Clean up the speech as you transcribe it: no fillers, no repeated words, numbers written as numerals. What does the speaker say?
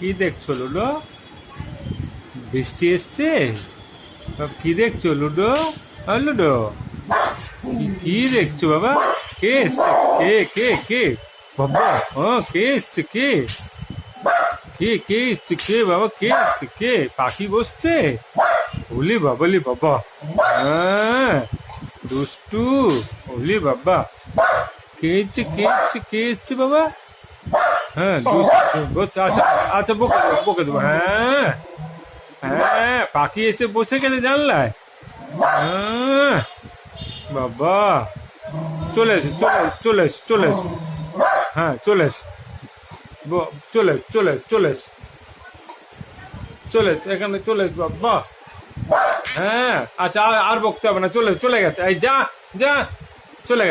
কি দেখছো লুডো? বৃষ্টি এসছে? কি দেখছো লুডো? লুডো, কি দেখছো বাবা? কে এসছে? কে কে কে বাবা? কে এসছে? কে কে কে এসছে? কে বাবা? কে এসছে? কে পাখি বসছে? ওলি বাবা, ওলি বাবা, হ্যাঁ, দুষ্টু, ওলি বাবা। কে এসছে? কে এসছে? কে এসছে বাবা? হ্যাঁ, আচ্ছা আচ্ছা, বকে দেবো, বকে দেবো। হ্যাঁ হ্যাঁ, পাখি এসে বসে গেছে জানলায়। হ্যাঁ, বাবা, চলে এসো, চলে এসো, চলে এসো। হ্যাঁ, চলে এসো, চলে চলে চলে এসো, চলে এসো, এখানে চলে এসো বাবা। হ্যাঁ, আচ্ছা, আর বকতে হবে না, চলে চলে গেছে, এই যা যা, চলে গেছে।